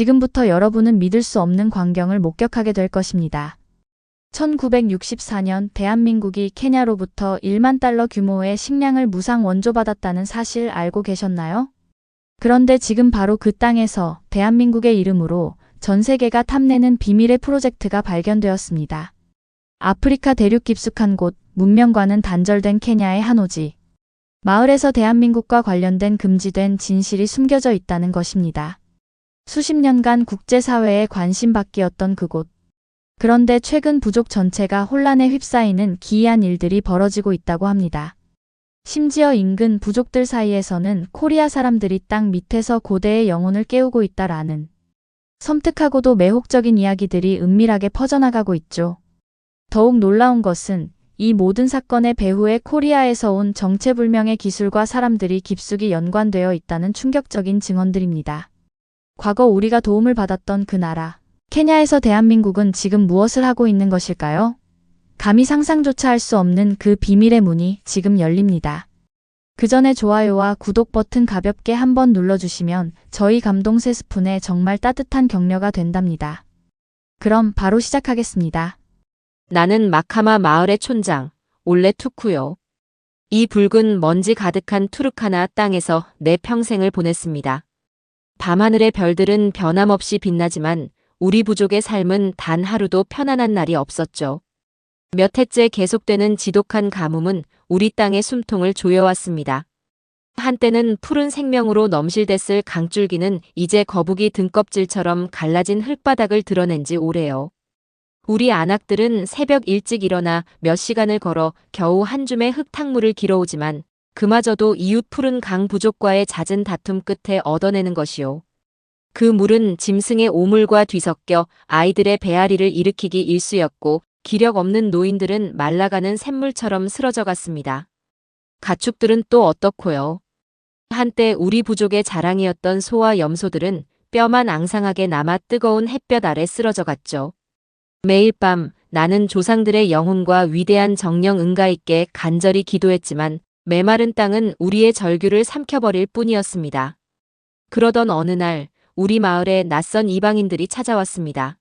지금부터 여러분은 믿을 수 없는 광경을 목격하게 될 것입니다. 1964년 대한민국이 케냐로부터 1만 달러 규모의 식량을 무상 원조받았다는 사실 알고 계셨나요? 그런데 지금 바로 그 땅에서 대한민국의 이름으로 전 세계가 탐내는 비밀의 프로젝트가 발견되었습니다. 아프리카 대륙 깊숙한 곳, 문명과는 단절된 케냐의 한 오지. 마을에서 대한민국과 관련된 금지된 진실이 숨겨져 있다는 것입니다. 수십 년간 국제사회에 관심받기였던 그곳. 그런데 최근 부족 전체가 혼란에 휩싸이는 기이한 일들이 벌어지고 있다고 합니다. 심지어 인근 부족들 사이에서는 코리아 사람들이 땅 밑에서 고대의 영혼을 깨우고 있다라는 섬뜩하고도 매혹적인 이야기들이 은밀하게 퍼져나가고 있죠. 더욱 놀라운 것은 이 모든 사건의 배후에 코리아에서 온 정체불명의 기술과 사람들이 깊숙이 연관되어 있다는 충격적인 증언들입니다. 과거 우리가 도움을 받았던 그 나라, 케냐에서 대한민국은 지금 무엇을 하고 있는 것일까요? 감히 상상조차 할 수 없는 그 비밀의 문이 지금 열립니다. 그 전에 좋아요와 구독 버튼 가볍게 한번 눌러주시면 저희 감동 3스푼에 정말 따뜻한 격려가 된답니다. 그럼 바로 시작하겠습니다. 나는 마카마 마을의 촌장, 올레 투쿠요. 이 붉은 먼지 가득한 투르카나 땅에서 내 평생을 보냈습니다. 밤하늘의 별들은 변함없이 빛나지만 우리 부족의 삶은 단 하루도 편안한 날이 없었죠. 몇 해째 계속되는 지독한 가뭄은 우리 땅의 숨통을 조여왔습니다. 한때는 푸른 생명으로 넘실댔을 강줄기는 이제 거북이 등껍질처럼 갈라진 흙바닥을 드러낸 지 오래요. 우리 안악들은 새벽 일찍 일어나 몇 시간을 걸어 겨우 한 줌의 흙탕물을 길어오지만 그마저도 이웃 푸른 강 부족과의 잦은 다툼 끝에 얻어내는 것이요. 그 물은 짐승의 오물과 뒤섞여 아이들의 배앓이를 일으키기 일쑤였고 기력 없는 노인들은 말라가는 샘물처럼 쓰러져 갔습니다. 가축들은 또 어떻고요? 한때 우리 부족의 자랑이었던 소와 염소들은 뼈만 앙상하게 남아 뜨거운 햇볕 아래 쓰러져 갔죠. 매일 밤 나는 조상들의 영혼과 위대한 정령 응가 있게 간절히 기도했지만 메마른 땅은 우리의 절규를 삼켜버릴 뿐이었습니다. 그러던 어느 날 우리 마을에 낯선 이방인들이 찾아왔습니다.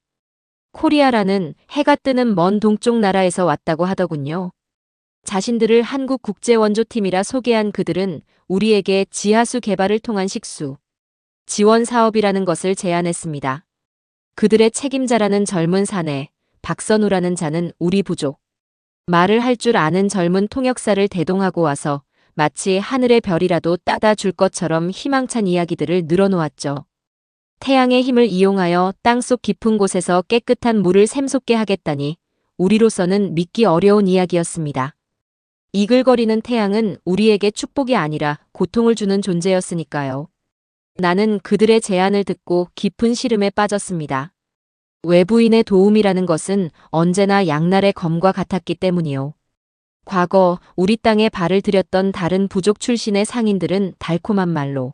코리아라는 해가 뜨는 먼 동쪽 나라에서 왔다고 하더군요. 자신들을 한국국제원조팀이라 소개한 그들은 우리에게 지하수 개발을 통한 식수 지원 사업이라는 것을 제안했습니다. 그들의 책임자라는 젊은 사내, 박선우라는 자는 우리 부족. 말을 할 줄 아는 젊은 통역사를 대동하고 와서 마치 하늘의 별이라도 따다 줄 것처럼 희망찬 이야기들을 늘어놓았죠. 태양의 힘을 이용하여 땅속 깊은 곳에서 깨끗한 물을 샘솟게 하겠다니 우리로서는 믿기 어려운 이야기였습니다. 이글거리는 태양은 우리에게 축복이 아니라 고통을 주는 존재였으니까요. 나는 그들의 제안을 듣고 깊은 시름에 빠졌습니다. 외부인의 도움이라는 것은 언제나 양날의 검과 같았기 때문이요. 과거 우리 땅에 발을 들였던 다른 부족 출신의 상인들은 달콤한 말로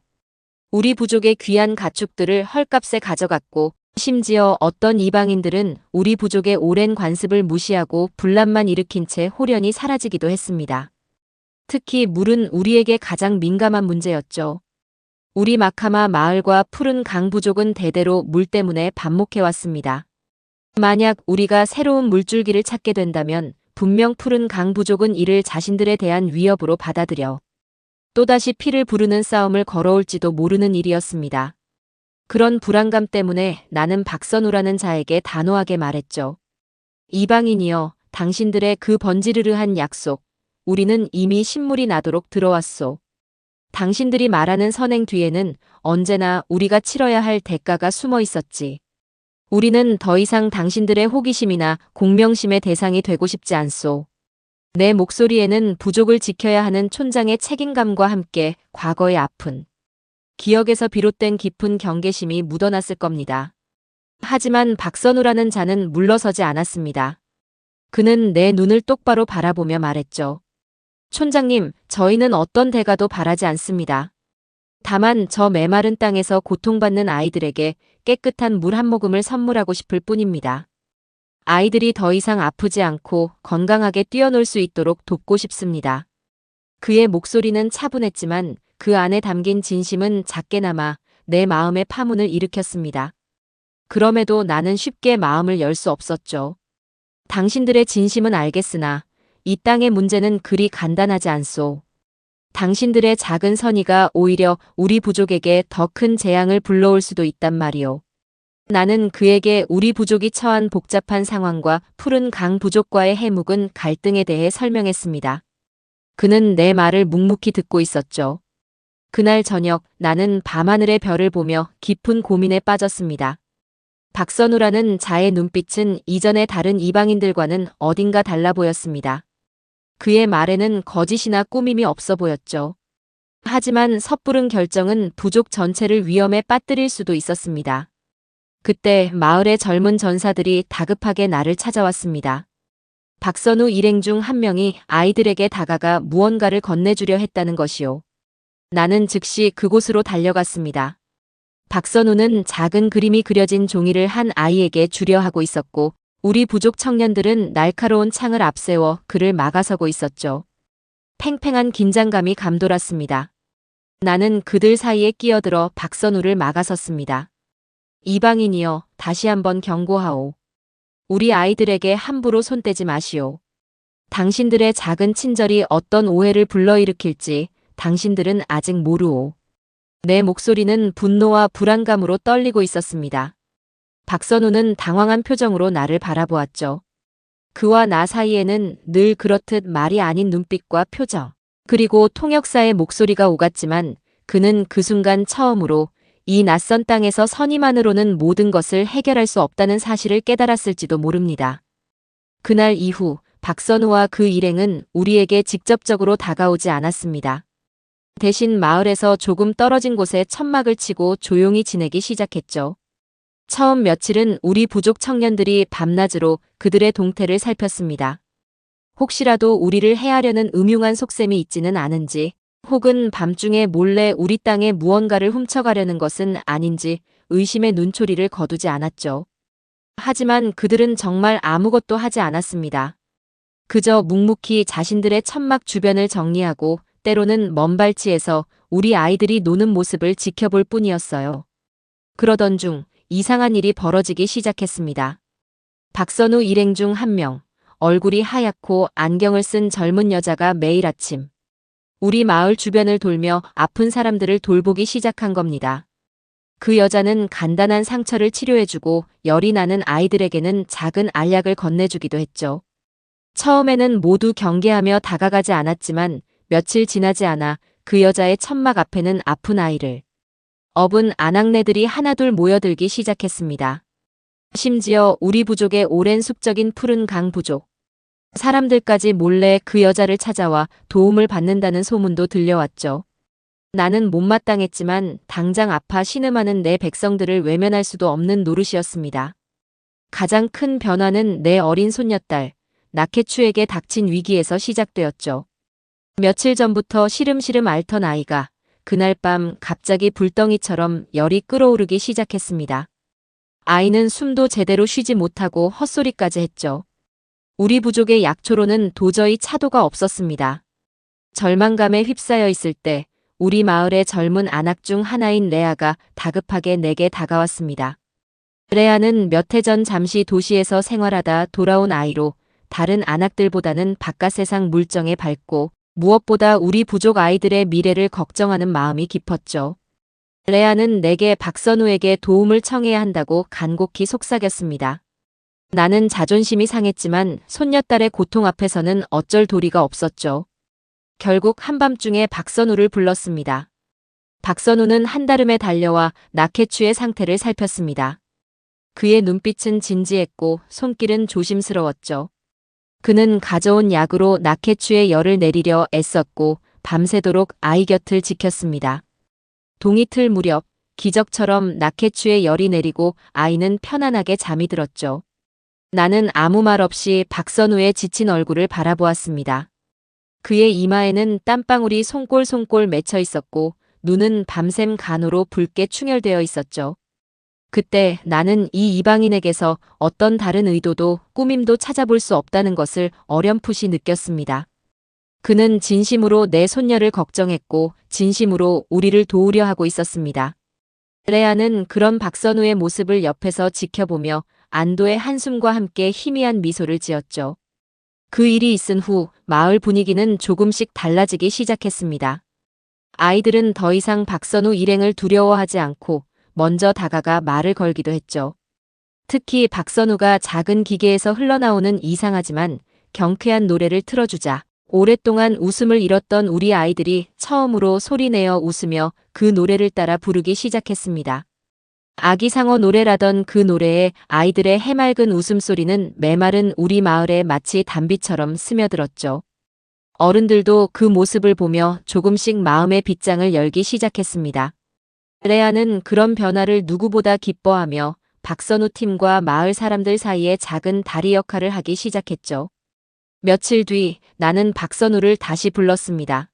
우리 부족의 귀한 가축들을 헐값에 가져갔고 심지어 어떤 이방인들은 우리 부족의 오랜 관습을 무시하고 분란만 일으킨 채 홀연히 사라지기도 했습니다. 특히 물은 우리에게 가장 민감한 문제였죠. 우리 마카마 마을과 푸른 강 부족은 대대로 물 때문에 반목해왔습니다. 만약 우리가 새로운 물줄기를 찾게 된다면 분명 푸른 강 부족은 이를 자신들에 대한 위협으로 받아들여 또다시 피를 부르는 싸움을 걸어올지도 모르는 일이었습니다. 그런 불안감 때문에 나는 박선우라는 자에게 단호하게 말했죠. 이방인이여, 당신들의 그 번지르르한 약속, 우리는 이미 신물이 나도록 들어왔소. 당신들이 말하는 선행 뒤에는 언제나 우리가 치러야 할 대가가 숨어 있었지. 우리는 더 이상 당신들의 호기심이나 공명심의 대상이 되고 싶지 않소. 내 목소리에는 부족을 지켜야 하는 촌장의 책임감과 함께 과거의 아픈 기억에서 비롯된 깊은 경계심이 묻어났을 겁니다. 하지만 박선우라는 자는 물러서지 않았습니다. 그는 내 눈을 똑바로 바라보며 말했죠. 촌장님, 저희는 어떤 대가도 바라지 않습니다. 다만 저 메마른 땅에서 고통받는 아이들에게 깨끗한 물 한 모금을 선물하고 싶을 뿐입니다. 아이들이 더 이상 아프지 않고 건강하게 뛰어놀 수 있도록 돕고 싶습니다. 그의 목소리는 차분했지만 그 안에 담긴 진심은 작게나마 내 마음의 파문을 일으켰습니다. 그럼에도 나는 쉽게 마음을 열 수 없었죠. 당신들의 진심은 알겠으나 이 땅의 문제는 그리 간단하지 않소. 당신들의 작은 선의가 오히려 우리 부족에게 더 큰 재앙을 불러올 수도 있단 말이오. 나는 그에게 우리 부족이 처한 복잡한 상황과 푸른 강 부족과의 해묵은 갈등에 대해 설명했습니다. 그는 내 말을 묵묵히 듣고 있었죠. 그날 저녁 나는 밤하늘의 별을 보며 깊은 고민에 빠졌습니다. 박선우라는 자의 눈빛은 이전의 다른 이방인들과는 어딘가 달라 보였습니다. 그의 말에는 거짓이나 꾸밈이 없어 보였죠. 하지만 섣부른 결정은 부족 전체를 위험에 빠뜨릴 수도 있었습니다. 그때 마을의 젊은 전사들이 다급하게 나를 찾아왔습니다. 박선우 일행 중 한 명이 아이들에게 다가가 무언가를 건네주려 했다는 것이요. 나는 즉시 그곳으로 달려갔습니다. 박선우는 작은 그림이 그려진 종이를 한 아이에게 주려 하고 있었고 우리 부족 청년들은 날카로운 창을 앞세워 그를 막아서고 있었죠. 팽팽한 긴장감이 감돌았습니다. 나는 그들 사이에 끼어들어 박선우를 막아섰습니다. 이방인이여, 다시 한번 경고하오. 우리 아이들에게 함부로 손대지 마시오. 당신들의 작은 친절이 어떤 오해를 불러일으킬지 당신들은 아직 모르오. 내 목소리는 분노와 불안감으로 떨리고 있었습니다. 박선우는 당황한 표정으로 나를 바라보았죠. 그와 나 사이에는 늘 그렇듯 말이 아닌 눈빛과 표정, 그리고 통역사의 목소리가 오갔지만 그는 그 순간 처음으로 이 낯선 땅에서 선의만으로는 모든 것을 해결할 수 없다는 사실을 깨달았을지도 모릅니다. 그날 이후 박선우와 그 일행은 우리에게 직접적으로 다가오지 않았습니다. 대신 마을에서 조금 떨어진 곳에 천막을 치고 조용히 지내기 시작했죠. 처음 며칠은 우리 부족 청년들이 밤낮으로 그들의 동태를 살폈습니다. 혹시라도 우리를 해하려는 음흉한 속셈이 있지는 않은지, 혹은 밤중에 몰래 우리 땅에 무언가를 훔쳐가려는 것은 아닌지 의심의 눈초리를 거두지 않았죠. 하지만 그들은 정말 아무것도 하지 않았습니다. 그저 묵묵히 자신들의 천막 주변을 정리하고 때로는 먼 발치에서 우리 아이들이 노는 모습을 지켜볼 뿐이었어요. 그러던 중 이상한 일이 벌어지기 시작했습니다. 박선우 일행 중 한 명, 얼굴이 하얗고 안경을 쓴 젊은 여자가 매일 아침 우리 마을 주변을 돌며 아픈 사람들을 돌보기 시작한 겁니다. 그 여자는 간단한 상처를 치료해주고 열이 나는 아이들에게는 작은 알약을 건네주기도 했죠. 처음에는 모두 경계하며 다가가지 않았지만 며칠 지나지 않아 그 여자의 천막 앞에는 아픈 아이를 업은 아낙네들이 하나둘 모여들기 시작했습니다. 심지어 우리 부족의 오랜 숙적인 푸른 강 부족, 사람들까지 몰래 그 여자를 찾아와 도움을 받는다는 소문도 들려왔죠. 나는 못마땅했지만 당장 아파 신음하는 내 백성들을 외면할 수도 없는 노릇이었습니다. 가장 큰 변화는 내 어린 손녀딸, 나케추에게 닥친 위기에서 시작되었죠. 며칠 전부터 시름시름 앓던 아이가 그날 밤 갑자기 불덩이처럼 열이 끓어오르기 시작했습니다. 아이는 숨도 제대로 쉬지 못하고 헛소리까지 했죠. 우리 부족의 약초로는 도저히 차도가 없었습니다. 절망감에 휩싸여 있을 때 우리 마을의 젊은 아낙 중 하나인 레아가 다급하게 내게 다가왔습니다. 레아는 몇 해 전 잠시 도시에서 생활하다 돌아온 아이로 다른 아낙들보다는 바깥 세상 물정에 밝고 무엇보다 우리 부족 아이들의 미래를 걱정하는 마음이 깊었죠. 레아는 내게 박선우에게 도움을 청해야 한다고 간곡히 속삭였습니다. 나는 자존심이 상했지만 손녀딸의 고통 앞에서는 어쩔 도리가 없었죠. 결국 한밤중에 박선우를 불렀습니다. 박선우는 한달음에 달려와 나케추의 상태를 살폈습니다. 그의 눈빛은 진지했고 손길은 조심스러웠죠. 그는 가져온 약으로 나케추의 열을 내리려 애썼고 밤새도록 아이 곁을 지켰습니다. 동이틀 무렵 기적처럼 나케추의 열이 내리고 아이는 편안하게 잠이 들었죠. 나는 아무 말 없이 박선우의 지친 얼굴을 바라보았습니다. 그의 이마에는 땀방울이 송골송골 맺혀 있었고 눈은 밤샘 간으로 붉게 충혈되어 있었죠. 그때 나는 이 이방인에게서 어떤 다른 의도도 꾸밈도 찾아볼 수 없다는 것을 어렴풋이 느꼈습니다. 그는 진심으로 내 손녀를 걱정했고 진심으로 우리를 도우려 하고 있었습니다. 레아는 그런 박선우의 모습을 옆에서 지켜보며 안도의 한숨과 함께 희미한 미소를 지었죠. 그 일이 있은 후 마을 분위기는 조금씩 달라지기 시작했습니다. 아이들은 더 이상 박선우 일행을 두려워하지 않고 먼저 다가가 말을 걸기도 했죠. 특히 박선우가 작은 기계에서 흘러나오는 이상하지만 경쾌한 노래를 틀어주자 오랫동안 웃음을 잃었던 우리 아이들이 처음으로 소리내어 웃으며 그 노래를 따라 부르기 시작했습니다. 아기상어 노래라던 그 노래에 아이들의 해맑은 웃음소리는 메마른 우리 마을에 마치 단비처럼 스며들었죠. 어른들도 그 모습을 보며 조금씩 마음의 빗장을 열기 시작했습니다. 레아는 그런 변화를 누구보다 기뻐하며 박선우 팀과 마을 사람들 사이에 작은 다리 역할을 하기 시작했죠. 며칠 뒤 나는 박선우를 다시 불렀습니다.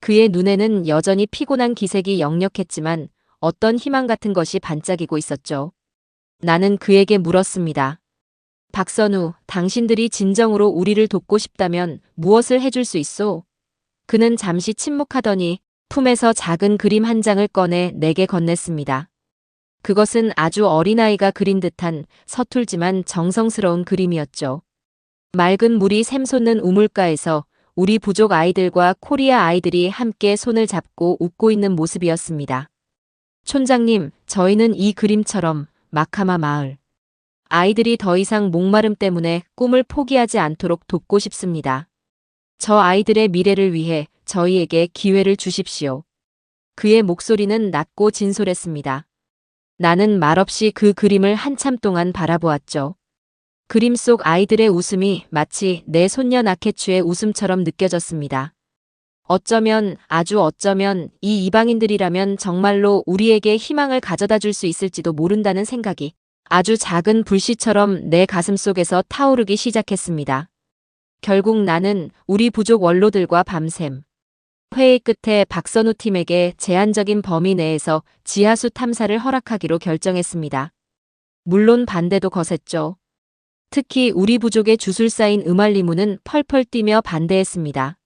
그의 눈에는 여전히 피곤한 기색이 역력했지만 어떤 희망 같은 것이 반짝이고 있었죠. 나는 그에게 물었습니다. 박선우, 당신들이 진정으로 우리를 돕고 싶다면 무엇을 해줄 수 있소? 그는 잠시 침묵하더니 품에서 작은 그림 한 장을 꺼내 내게 건넸습니다. 그것은 아주 어린아이가 그린 듯한 서툴지만 정성스러운 그림이었죠. 맑은 물이 샘솟는 우물가에서 우리 부족 아이들과 코리아 아이들이 함께 손을 잡고 웃고 있는 모습이었습니다. 촌장님, 저희는 이 그림처럼 마카마 마을 아이들이 더 이상 목마름 때문에 꿈을 포기하지 않도록 돕고 싶습니다. 저 아이들의 미래를 위해 저희에게 기회를 주십시오. 그의 목소리는 낮고 진솔했습니다. 나는 말없이 그 그림을 한참 동안 바라보았죠. 그림 속 아이들의 웃음이 마치 내 손녀 나케추의 웃음처럼 느껴졌습니다. 어쩌면, 아주 어쩌면 이 이방인들이라면 정말로 우리에게 희망을 가져다 줄 수 있을지도 모른다는 생각이 아주 작은 불씨처럼 내 가슴 속에서 타오르기 시작했습니다. 결국 나는 우리 부족 원로들과 밤샘 회의 끝에 박선우 팀에게 제한적인 범위 내에서 지하수 탐사를 허락하기로 결정했습니다. 물론 반대도 거셌죠. 특히 우리 부족의 주술사인 음알리무는 펄펄 뛰며 반대했습니다.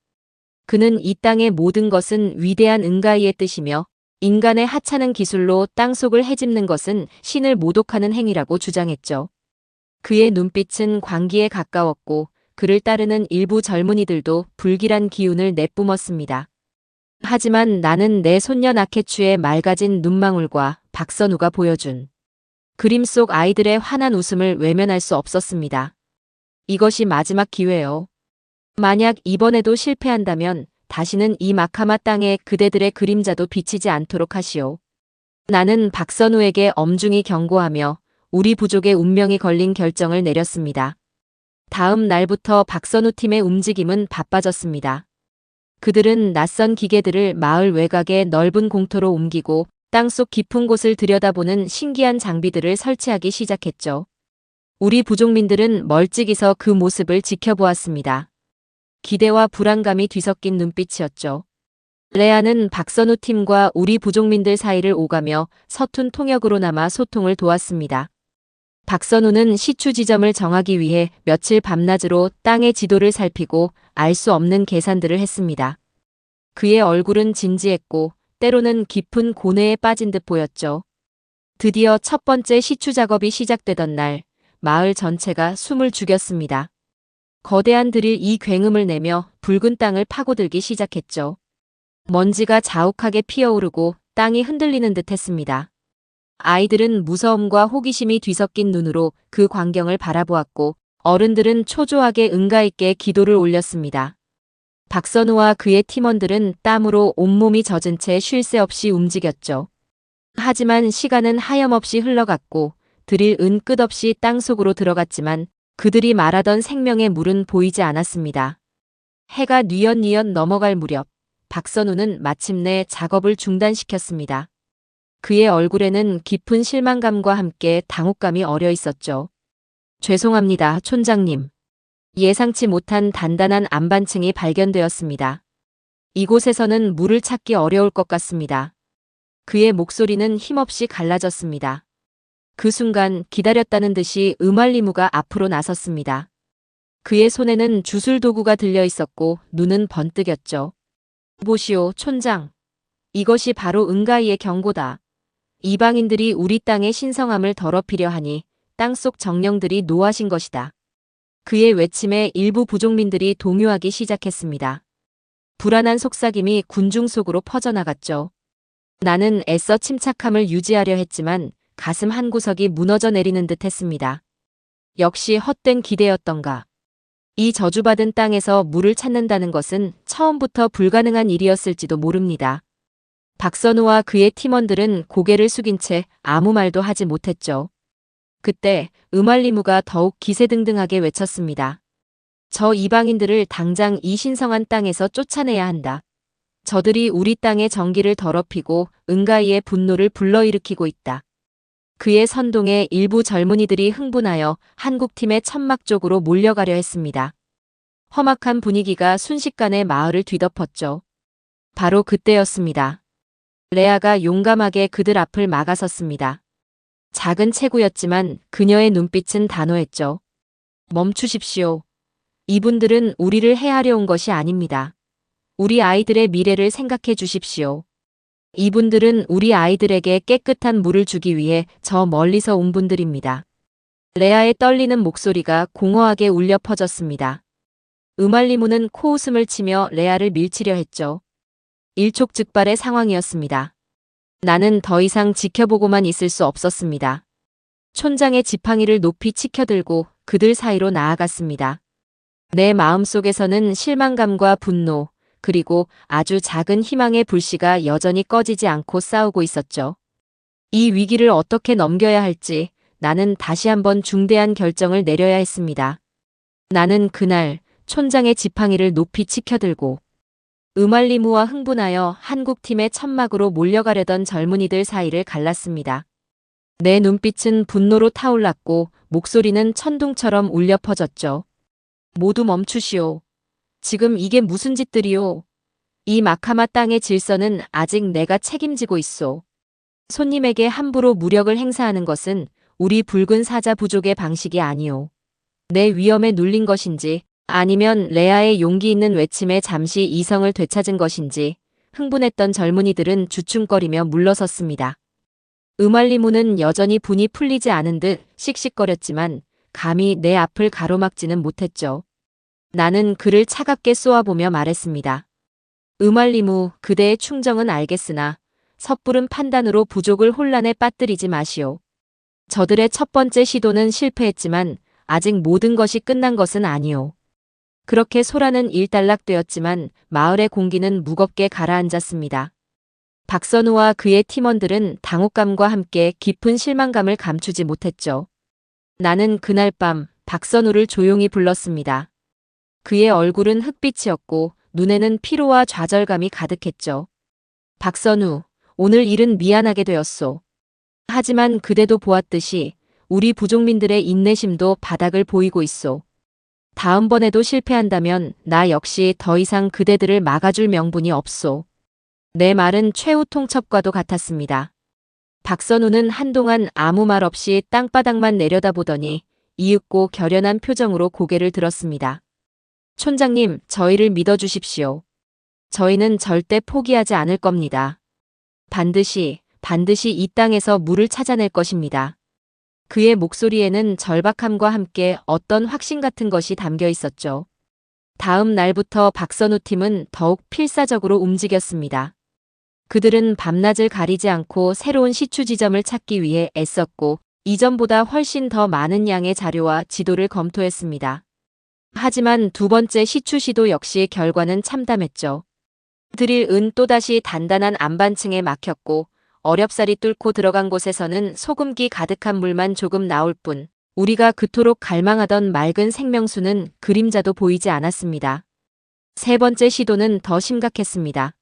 그는 이 땅의 모든 것은 위대한 은가이의 뜻이며 인간의 하찮은 기술로 땅속을 헤집는 것은 신을 모독하는 행위라고 주장했죠. 그의 눈빛은 광기에 가까웠고 그를 따르는 일부 젊은이들도 불길한 기운을 내뿜었습니다. 하지만 나는 내 손녀 나케추의 맑아진 눈망울과 박선우가 보여준 그림 속 아이들의 환한 웃음을 외면할 수 없었습니다. 이것이 마지막 기회요. 만약 이번에도 실패한다면 다시는 이 마카마 땅에 그대들의 그림자도 비치지 않도록 하시오. 나는 박선우에게 엄중히 경고하며 우리 부족의 운명이 걸린 결정을 내렸습니다. 다음 날부터 박선우 팀의 움직임은 바빠졌습니다. 그들은 낯선 기계들을 마을 외곽의 넓은 공터로 옮기고 땅속 깊은 곳을 들여다보는 신기한 장비들을 설치하기 시작했죠. 우리 부족민들은 멀찍이서 그 모습을 지켜보았습니다. 기대와 불안감이 뒤섞인 눈빛이었죠. 레아는 박선우 팀과 우리 부족민들 사이를 오가며 서툰 통역으로나마 소통을 도왔습니다. 박선우는 시추 지점을 정하기 위해 며칠 밤낮으로 땅의 지도를 살피고 알 수 없는 계산들을 했습니다. 그의 얼굴은 진지했고 때로는 깊은 고뇌에 빠진 듯 보였죠. 드디어 첫 번째 시추 작업이 시작되던 날, 마을 전체가 숨을 죽였습니다. 거대한 드릴 이 굉음을 내며 붉은 땅을 파고들기 시작했죠. 먼지가 자욱하게 피어오르고 땅이 흔들리는 듯 했습니다. 아이들은 무서움과 호기심이 뒤섞인 눈으로 그 광경을 바라보았고 어른들은 초조하게 응가 있게 기도를 올렸습니다. 박선우와 그의 팀원들은 땀으로 온몸이 젖은 채 쉴 새 없이 움직였죠. 하지만 시간은 하염없이 흘러갔고 드릴은 끝없이 땅속으로 들어갔지만 그들이 말하던 생명의 물은 보이지 않았습니다. 해가 뉘엿뉘엿 넘어갈 무렵 박선우는 마침내 작업을 중단시켰습니다. 그의 얼굴에는 깊은 실망감과 함께 당혹감이 어려 있었죠. 죄송합니다, 촌장님. 예상치 못한 단단한 안반층이 발견되었습니다. 이곳에서는 물을 찾기 어려울 것 같습니다. 그의 목소리는 힘없이 갈라졌습니다. 그 순간 기다렸다는 듯이 음알리무가 앞으로 나섰습니다. 그의 손에는 주술 도구가 들려 있었고 눈은 번뜩였죠. 보시오, 촌장. 이것이 바로 은가이의 경고다. 이방인들이 우리 땅의 신성함을 더럽히려 하니 땅속 정령들이 노하신 것이다. 그의 외침에 일부 부족민들이 동요하기 시작했습니다. 불안한 속삭임이 군중 속으로 퍼져나갔죠. 나는 애써 침착함을 유지하려 했지만 가슴 한구석이 무너져 내리는 듯 했습니다. 역시 헛된 기대였던가. 이 저주받은 땅에서 물을 찾는다는 것은 처음부터 불가능한 일이었을지도 모릅니다. 박선우와 그의 팀원들은 고개를 숙인 채 아무 말도 하지 못했죠. 그때 음알리무가 더욱 기세등등하게 외쳤습니다. 저 이방인들을 당장 이 신성한 땅에서 쫓아내야 한다. 저들이 우리 땅의 정기를 더럽히고 은가이의 분노를 불러일으키고 있다. 그의 선동에 일부 젊은이들이 흥분하여 한국팀의 천막 쪽으로 몰려가려 했습니다. 험악한 분위기가 순식간에 마을을 뒤덮었죠. 바로 그때였습니다. 레아가 용감하게 그들 앞을 막아섰습니다. 작은 체구였지만 그녀의 눈빛은 단호했죠. 멈추십시오. 이분들은 우리를 해하려 온 것이 아닙니다. 우리 아이들의 미래를 생각해 주십시오. 이분들은 우리 아이들에게 깨끗한 물을 주기 위해 저 멀리서 온 분들입니다. 레아의 떨리는 목소리가 공허하게 울려 퍼졌습니다. 음알리무는 코웃음을 치며 레아를 밀치려 했죠. 일촉즉발의 상황이었습니다. 나는 더 이상 지켜보고만 있을 수 없었습니다. 촌장의 지팡이를 높이 치켜들고 그들 사이로 나아갔습니다. 내 마음속에서는 실망감과 분노, 그리고 아주 작은 희망의 불씨가 여전히 꺼지지 않고 싸우고 있었죠. 이 위기를 어떻게 넘겨야 할지 나는 다시 한번 중대한 결정을 내려야 했습니다. 나는 그날 촌장의 지팡이를 높이 치켜들고 음알리무와 흥분하여 한국팀의 천막으로 몰려가려던 젊은이들 사이를 갈랐습니다. 내 눈빛은 분노로 타올랐고 목소리는 천둥처럼 울려 퍼졌죠. 모두 멈추시오. 지금 이게 무슨 짓들이오. 이 마카마 땅의 질서는 아직 내가 책임지고 있소. 손님에게 함부로 무력을 행사하는 것은 우리 붉은 사자 부족의 방식이 아니오. 내 위험에 눌린 것인지 아니면 레아의 용기 있는 외침에 잠시 이성을 되찾은 것인지 흥분했던 젊은이들은 주춤거리며 물러섰습니다. 음알리무는 여전히 분이 풀리지 않은 듯 씩씩거렸지만 감히 내 앞을 가로막지는 못했죠. 나는 그를 차갑게 쏘아보며 말했습니다. 음알리무, 그대의 충정은 알겠으나 섣부른 판단으로 부족을 혼란에 빠뜨리지 마시오. 저들의 첫 번째 시도는 실패했지만 아직 모든 것이 끝난 것은 아니오. 그렇게 소란은 일단락되었지만 마을의 공기는 무겁게 가라앉았습니다. 박선우와 그의 팀원들은 당혹감과 함께 깊은 실망감을 감추지 못했죠. 나는 그날 밤 박선우를 조용히 불렀습니다. 그의 얼굴은 흑빛이었고 눈에는 피로와 좌절감이 가득했죠. 박선우, 오늘 일은 미안하게 되었소. 하지만 그대도 보았듯이 우리 부족민들의 인내심도 바닥을 보이고 있소. 다음번에도 실패한다면 나 역시 더 이상 그대들을 막아줄 명분이 없소. 내 말은 최후 통첩과도 같았습니다. 박선우는 한동안 아무 말 없이 땅바닥만 내려다보더니 이윽고 결연한 표정으로 고개를 들었습니다. 촌장님, 저희를 믿어주십시오. 저희는 절대 포기하지 않을 겁니다. 반드시 이 땅에서 물을 찾아낼 것입니다. 그의 목소리에는 절박함과 함께 어떤 확신 같은 것이 담겨 있었죠. 다음 날부터 박선우 팀은 더욱 필사적으로 움직였습니다. 그들은 밤낮을 가리지 않고 새로운 시추 지점을 찾기 위해 애썼고 이전보다 훨씬 더 많은 양의 자료와 지도를 검토했습니다. 하지만 두 번째 시추 시도 역시 결과는 참담했죠. 드릴은 또다시 단단한 안반층에 막혔고 어렵사리 뚫고 들어간 곳에서는 소금기 가득한 물만 조금 나올 뿐 우리가 그토록 갈망하던 맑은 생명수는 그림자도 보이지 않았습니다. 세 번째 시도는 더 심각했습니다.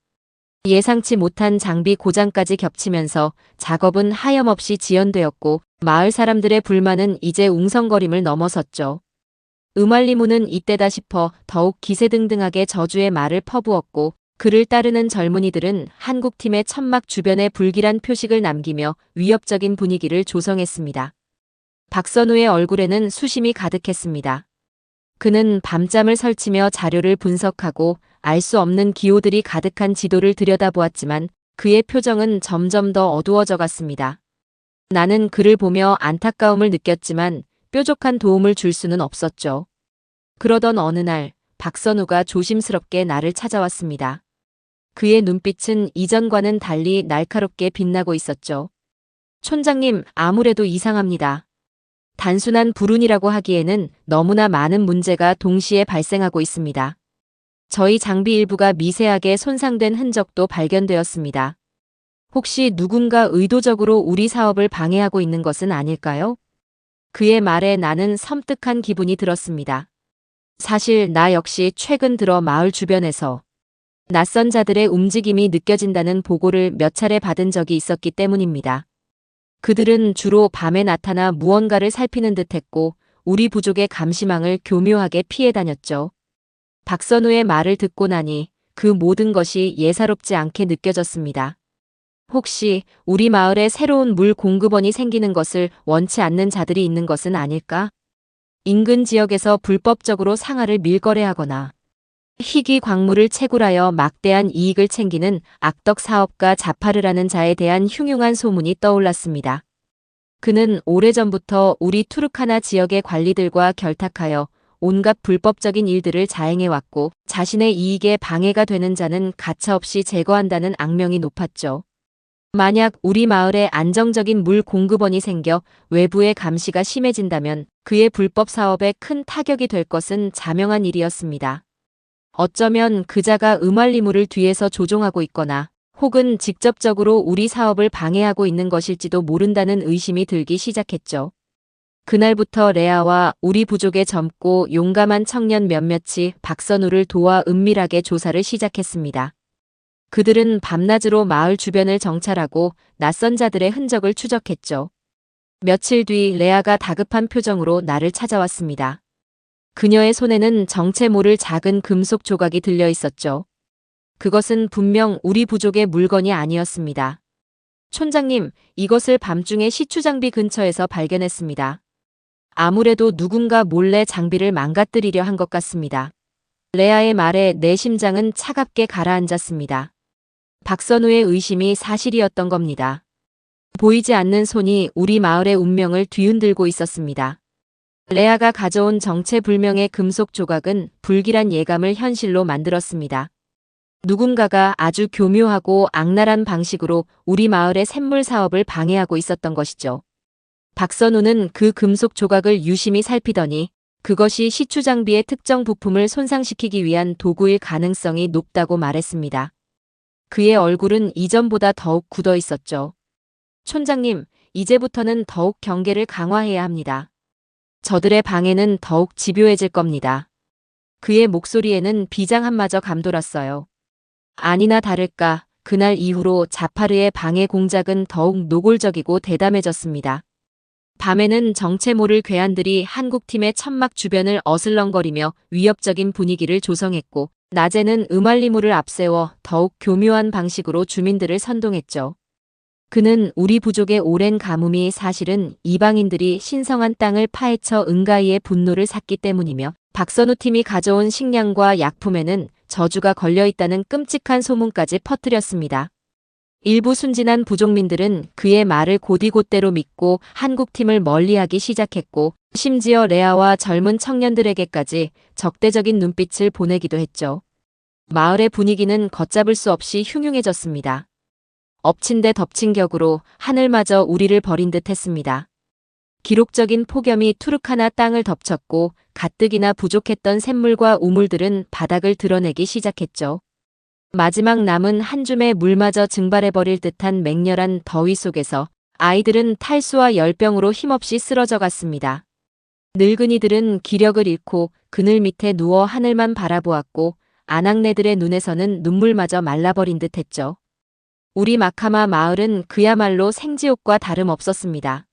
예상치 못한 장비 고장까지 겹치면서 작업은 하염없이 지연되었고 마을 사람들의 불만은 이제 웅성거림을 넘어섰죠. 음알리무는 이때다 싶어 더욱 기세등등하게 저주의 말을 퍼부었고 그를 따르는 젊은이들은 한국팀의 천막 주변에 불길한 표식을 남기며 위협적인 분위기를 조성했습니다. 박선우의 얼굴에는 수심이 가득했습니다. 그는 밤잠을 설치며 자료를 분석하고 알 수 없는 기호들이 가득한 지도를 들여다보았지만 그의 표정은 점점 더 어두워져 갔습니다. 나는 그를 보며 안타까움을 느꼈지만 뾰족한 도움을 줄 수는 없었죠. 그러던 어느 날 박선우가 조심스럽게 나를 찾아왔습니다. 그의 눈빛은 이전과는 달리 날카롭게 빛나고 있었죠. 촌장님, 아무래도 이상합니다. 단순한 불운이라고 하기에는 너무나 많은 문제가 동시에 발생하고 있습니다. 저희 장비 일부가 미세하게 손상된 흔적도 발견되었습니다. 혹시 누군가 의도적으로 우리 사업을 방해하고 있는 것은 아닐까요? 그의 말에 나는 섬뜩한 기분이 들었습니다. 사실 나 역시 최근 들어 마을 주변에서 낯선 자들의 움직임이 느껴진다는 보고를 몇 차례 받은 적이 있었기 때문입니다. 그들은 주로 밤에 나타나 무언가를 살피는 듯했고 우리 부족의 감시망을 교묘하게 피해 다녔죠. 박선우의 말을 듣고 나니 그 모든 것이 예사롭지 않게 느껴졌습니다. 혹시 우리 마을에 새로운 물 공급원이 생기는 것을 원치 않는 자들이 있는 것은 아닐까? 인근 지역에서 불법적으로 상아를 밀거래하거나 희귀 광물을 채굴하여 막대한 이익을 챙기는 악덕 사업가 자파르라는 자에 대한 흉흉한 소문이 떠올랐습니다. 그는 오래전부터 우리 투르카나 지역의 관리들과 결탁하여 온갖 불법적인 일들을 자행해왔고 자신의 이익에 방해가 되는 자는 가차없이 제거한다는 악명이 높았죠. 만약 우리 마을에 안정적인 물 공급원이 생겨 외부의 감시가 심해진다면 그의 불법 사업에 큰 타격이 될 것은 자명한 일이었습니다. 어쩌면 그자가 음알리물을 뒤에서 조종하고 있거나 혹은 직접적으로 우리 사업을 방해하고 있는 것일지도 모른다는 의심이 들기 시작했죠. 그날부터 레아와 우리 부족의 젊고 용감한 청년 몇몇이 박선우를 도와 은밀하게 조사를 시작했습니다. 그들은 밤낮으로 마을 주변을 정찰하고 낯선 자들의 흔적을 추적했죠. 며칠 뒤 레아가 다급한 표정으로 나를 찾아왔습니다. 그녀의 손에는 정체 모를 작은 금속 조각이 들려 있었죠. 그것은 분명 우리 부족의 물건이 아니었습니다. 촌장님, 이것을 밤중에 시추장비 근처에서 발견했습니다. 아무래도 누군가 몰래 장비를 망가뜨리려 한 것 같습니다. 레아의 말에 내 심장은 차갑게 가라앉았습니다. 박선우의 의심이 사실이었던 겁니다. 보이지 않는 손이 우리 마을의 운명을 뒤흔들고 있었습니다. 레아가 가져온 정체불명의 금속 조각은 불길한 예감을 현실로 만들었습니다. 누군가가 아주 교묘하고 악랄한 방식으로 우리 마을의 샘물 사업을 방해하고 있었던 것이죠. 박선우는 그 금속 조각을 유심히 살피더니 그것이 시추장비의 특정 부품을 손상시키기 위한 도구일 가능성이 높다고 말했습니다. 그의 얼굴은 이전보다 더욱 굳어 있었죠. 촌장님, 이제부터는 더욱 경계를 강화해야 합니다. 저들의 방해는 더욱 집요해질 겁니다. 그의 목소리에는 비장함마저 감돌았어요. 아니나 다를까 그날 이후로 자파르의 방해 공작은 더욱 노골적이고 대담해졌습니다. 밤에는 정체 모를 괴한들이 한국팀의 천막 주변을 어슬렁거리며 위협적인 분위기를 조성했고 낮에는 음알리물을 앞세워 더욱 교묘한 방식으로 주민들을 선동했죠. 그는 우리 부족의 오랜 가뭄이 사실은 이방인들이 신성한 땅을 파헤쳐 은가이의 분노를 샀기 때문이며 박선우 팀이 가져온 식량과 약품에는 저주가 걸려있다는 끔찍한 소문까지 퍼뜨렸습니다. 일부 순진한 부족민들은 그의 말을 곧이곧대로 믿고 한국팀을 멀리하기 시작했고 심지어 레아와 젊은 청년들에게까지 적대적인 눈빛을 보내기도 했죠. 마을의 분위기는 걷잡을 수 없이 흉흉해졌습니다. 엎친 데 덮친 격으로 하늘마저 우리를 버린 듯 했습니다. 기록적인 폭염이 투르카나 땅을 덮쳤고 가뜩이나 부족했던 샘물과 우물들은 바닥을 드러내기 시작했죠. 마지막 남은 한 줌의 물마저 증발해버릴 듯한 맹렬한 더위 속에서 아이들은 탈수와 열병으로 힘없이 쓰러져 갔습니다. 늙은이들은 기력을 잃고 그늘 밑에 누워 하늘만 바라보았고 아낙네들의 눈에서는 눈물마저 말라버린 듯 했죠. 우리 마카마 마을은 그야말로 생지옥과 다름없었습니다.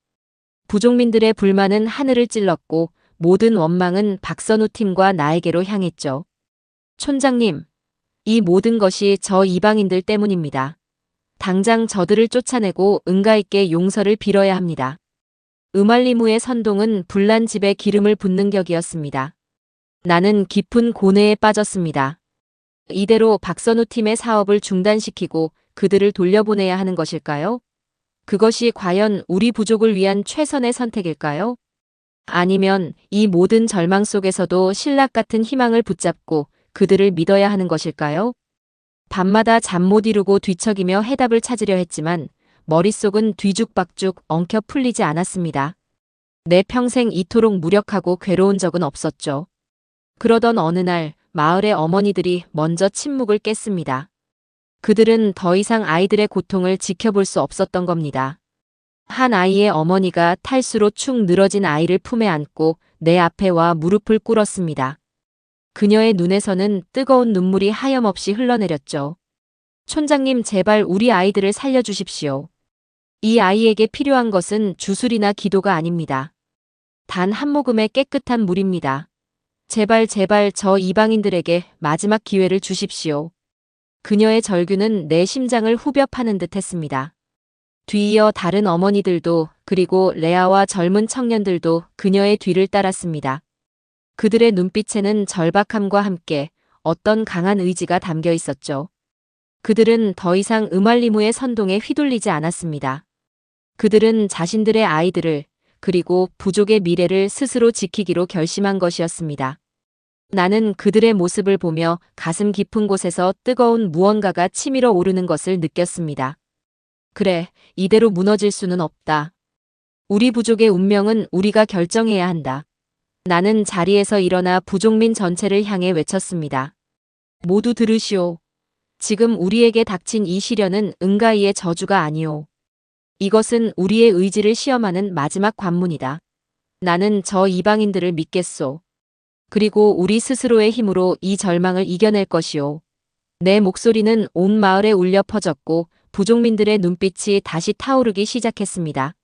부족민들의 불만은 하늘을 찔렀고 모든 원망은 박선우 팀과 나에게로 향했죠. 촌장님, 이 모든 것이 저 이방인들 때문입니다. 당장 저들을 쫓아내고 은가 있게 용서를 빌어야 합니다. 음알리무의 선동은 불난 집에 기름을 붓는 격이었습니다. 나는 깊은 고뇌에 빠졌습니다. 이대로 박선우 팀의 사업을 중단시키고 그들을 돌려보내야 하는 것일까요? 그것이 과연 우리 부족을 위한 최선의 선택일까요? 아니면 이 모든 절망 속에서도 신락 같은 희망을 붙잡고 그들을 믿어야 하는 것일까요? 밤마다 잠 못 이루고 뒤척이며 해답을 찾으려 했지만 머릿속은 뒤죽박죽 엉켜 풀리지 않았습니다. 내 평생 이토록 무력하고 괴로운 적은 없었죠. 그러던 어느 날 마을의 어머니들이 먼저 침묵을 깼습니다. 그들은 더 이상 아이들의 고통을 지켜볼 수 없었던 겁니다. 한 아이의 어머니가 탈수로 축 늘어진 아이를 품에 안고 내 앞에 와 무릎을 꿇었습니다. 그녀의 눈에서는 뜨거운 눈물이 하염없이 흘러내렸죠. 촌장님, 제발 우리 아이들을 살려주십시오. 이 아이에게 필요한 것은 주술이나 기도가 아닙니다. 단 한 모금의 깨끗한 물입니다. 제발 제발 저 이방인들에게 마지막 기회를 주십시오. 그녀의 절규는 내 심장을 후벼 파는 듯 했습니다. 뒤이어 다른 어머니들도 그리고 레아와 젊은 청년들도 그녀의 뒤를 따랐습니다. 그들의 눈빛에는 절박함과 함께 어떤 강한 의지가 담겨 있었죠. 그들은 더 이상 음알리무의 선동에 휘둘리지 않았습니다. 그들은 자신들의 아이들을 그리고 부족의 미래를 스스로 지키기로 결심한 것이었습니다. 나는 그들의 모습을 보며 가슴 깊은 곳에서 뜨거운 무언가가 치밀어 오르는 것을 느꼈습니다. 그래, 이대로 무너질 수는 없다. 우리 부족의 운명은 우리가 결정해야 한다. 나는 자리에서 일어나 부족민 전체를 향해 외쳤습니다. 모두 들으시오. 지금 우리에게 닥친 이 시련은 은가이의 저주가 아니오. 이것은 우리의 의지를 시험하는 마지막 관문이다. 나는 저 이방인들을 믿겠소. 그리고 우리 스스로의 힘으로 이 절망을 이겨낼 것이오. 내 목소리는 온 마을에 울려 퍼졌고 부족민들의 눈빛이 다시 타오르기 시작했습니다.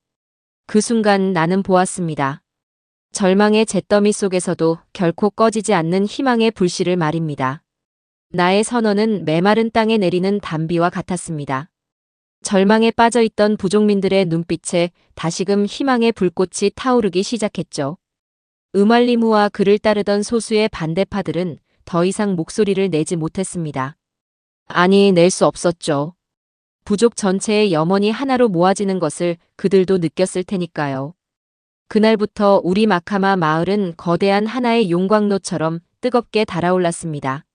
그 순간 나는 보았습니다. 절망의 잿더미 속에서도 결코 꺼지지 않는 희망의 불씨를 말입니다. 나의 선언은 메마른 땅에 내리는 단비와 같았습니다. 절망에 빠져있던 부족민들의 눈빛에 다시금 희망의 불꽃이 타오르기 시작했죠. 음알리무와 그를 따르던 소수의 반대파들은 더 이상 목소리를 내지 못했습니다. 아니, 낼 수 없었죠. 부족 전체의 염원이 하나로 모아지는 것을 그들도 느꼈을 테니까요. 그날부터 우리 마카마 마을은 거대한 하나의 용광로처럼 뜨겁게 달아올랐습니다.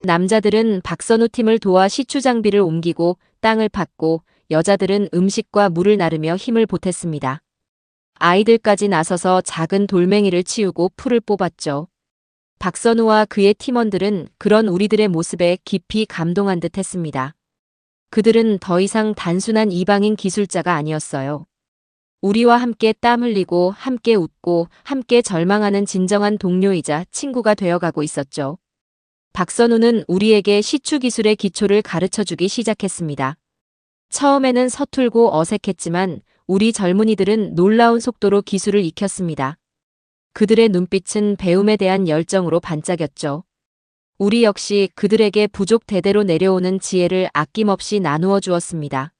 남자들은 박선우 팀을 도와 시추 장비를 옮기고 땅을 팠고 여자들은 음식과 물을 나르며 힘을 보탰습니다. 아이들까지 나서서 작은 돌멩이를 치우고 풀을 뽑았죠. 박선우와 그의 팀원들은 그런 우리들의 모습에 깊이 감동한 듯 했습니다. 그들은 더 이상 단순한 이방인 기술자가 아니었어요. 우리와 함께 땀 흘리고 함께 웃고 함께 절망하는 진정한 동료이자 친구가 되어가고 있었죠. 박선우는 우리에게 시추 기술의 기초를 가르쳐주기 시작했습니다. 처음에는 서툴고 어색했지만 우리 젊은이들은 놀라운 속도로 기술을 익혔습니다. 그들의 눈빛은 배움에 대한 열정으로 반짝였죠. 우리 역시 그들에게 부족 대대로 내려오는 지혜를 아낌없이 나누어 주었습니다.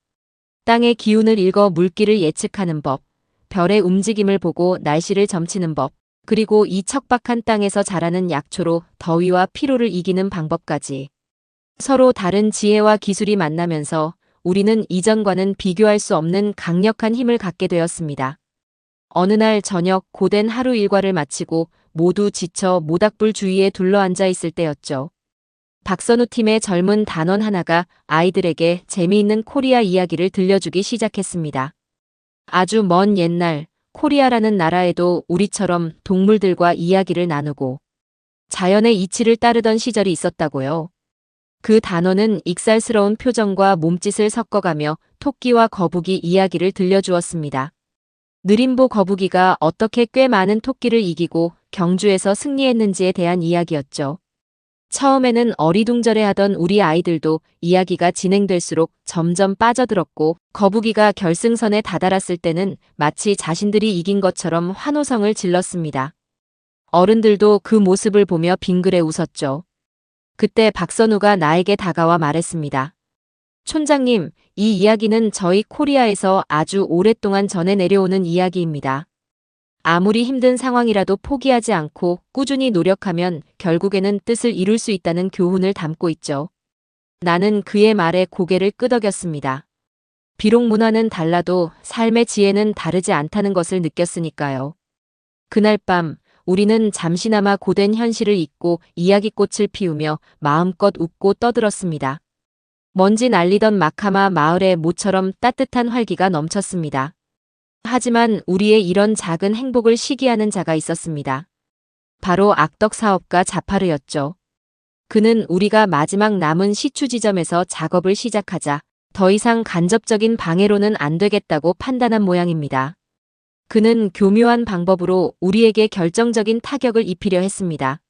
땅의 기운을 읽어 물길을 예측하는 법, 별의 움직임을 보고 날씨를 점치는 법, 그리고 이 척박한 땅에서 자라는 약초로 더위와 피로를 이기는 방법까지. 서로 다른 지혜와 기술이 만나면서 우리는 이전과는 비교할 수 없는 강력한 힘을 갖게 되었습니다. 어느 날 저녁 고된 하루 일과를 마치고 모두 지쳐 모닥불 주위에 둘러앉아 있을 때였죠. 박선우 팀의 젊은 단원 하나가 아이들에게 재미있는 코리아 이야기를 들려주기 시작했습니다. 아주 먼 옛날 코리아라는 나라에도 우리처럼 동물들과 이야기를 나누고 자연의 이치를 따르던 시절이 있었다고요. 그 단원은 익살스러운 표정과 몸짓을 섞어가며 토끼와 거북이 이야기를 들려주었습니다. 느림보 거북이가 어떻게 꽤 많은 토끼를 이기고 경주에서 승리했는지에 대한 이야기였죠. 처음에는 어리둥절해하던 우리 아이들도 이야기가 진행될수록 점점 빠져들었고 거북이가 결승선에 다다랐을 때는 마치 자신들이 이긴 것처럼 환호성을 질렀습니다. 어른들도 그 모습을 보며 빙그레 웃었죠. 그때 박선우가 나에게 다가와 말했습니다. 촌장님, 이 이야기는 저희 코리아에서 아주 오랫동안 전해 내려오는 이야기입니다. 아무리 힘든 상황이라도 포기하지 않고 꾸준히 노력하면 결국에는 뜻을 이룰 수 있다는 교훈을 담고 있죠. 나는 그의 말에 고개를 끄덕였습니다. 비록 문화는 달라도 삶의 지혜는 다르지 않다는 것을 느꼈으니까요. 그날 밤 우리는 잠시나마 고된 현실을 잊고 이야기꽃을 피우며 마음껏 웃고 떠들었습니다. 먼지 날리던 마카마 마을의 모처럼 따뜻한 활기가 넘쳤습니다. 하지만 우리의 이런 작은 행복을 시기하는 자가 있었습니다. 바로 악덕 사업가 자파르였죠. 그는 우리가 마지막 남은 시추 지점에서 작업을 시작하자 더 이상 간접적인 방해로는 안 되겠다고 판단한 모양입니다. 그는 교묘한 방법으로 우리에게 결정적인 타격을 입히려 했습니다.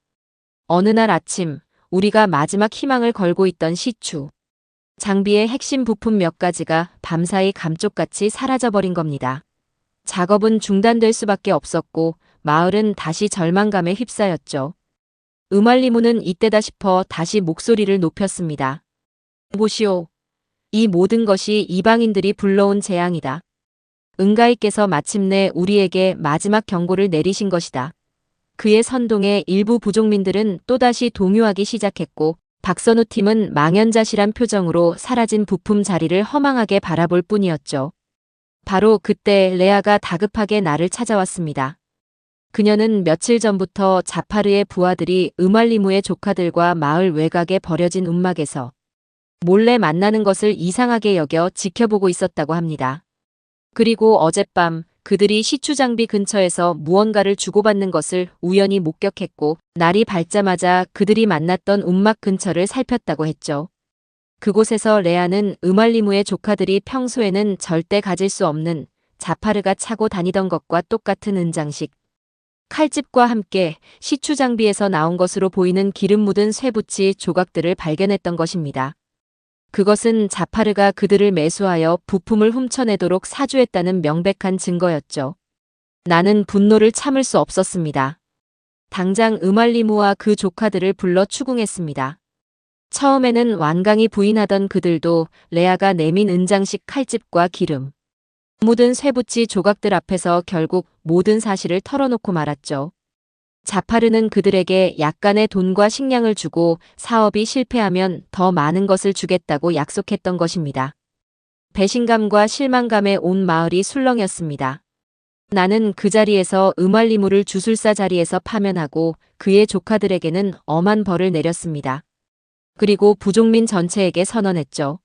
어느 날 아침 우리가 마지막 희망을 걸고 있던 시추 장비의 핵심 부품 몇 가지가 밤사이 감쪽같이 사라져버린 겁니다. 작업은 중단될 수밖에 없었고 마을은 다시 절망감에 휩싸였죠. 음알리무는 이때다 싶어 다시 목소리를 높였습니다. 보시오. 이 모든 것이 이방인들이 불러온 재앙이다. 은가이께서 마침내 우리에게 마지막 경고를 내리신 것이다. 그의 선동에 일부 부족민들은 또다시 동요하기 시작했고 박선우 팀은 망연자실한 표정으로 사라진 부품 자리를 허망하게 바라볼 뿐이었죠. 바로 그때 레아가 다급하게 나를 찾아왔습니다. 그녀는 며칠 전부터 자파르의 부하들이 음알리무의 조카들과 마을 외곽에 버려진 움막에서 몰래 만나는 것을 이상하게 여겨 지켜보고 있었다고 합니다. 그리고 어젯밤 그들이 시추장비 근처에서 무언가를 주고받는 것을 우연히 목격했고 날이 밝자마자 그들이 만났던 움막 근처를 살폈다고 했죠. 그곳에서 레아는 음알리무의 조카들이 평소에는 절대 가질 수 없는 자파르가 차고 다니던 것과 똑같은 은장식, 칼집과 함께 시추장비에서 나온 것으로 보이는 기름 묻은 쇠붙이 조각들을 발견했던 것입니다. 그것은 자파르가 그들을 매수하여 부품을 훔쳐내도록 사주했다는 명백한 증거였죠. 나는 분노를 참을 수 없었습니다. 당장 음알리무와 그 조카들을 불러 추궁했습니다. 처음에는 완강히 부인하던 그들도 레아가 내민 은장식 칼집과 기름 묻은 쇠붙이 조각들 앞에서 결국 모든 사실을 털어놓고 말았죠. 자파르는 그들에게 약간의 돈과 식량을 주고 사업이 실패하면 더 많은 것을 주겠다고 약속했던 것입니다. 배신감과 실망감에 온 마을이 술렁였습니다. 나는 그 자리에서 음알리무를 주술사 자리에서 파면하고 그의 조카들에게는 엄한 벌을 내렸습니다. 그리고 부족민 전체에게 선언했죠.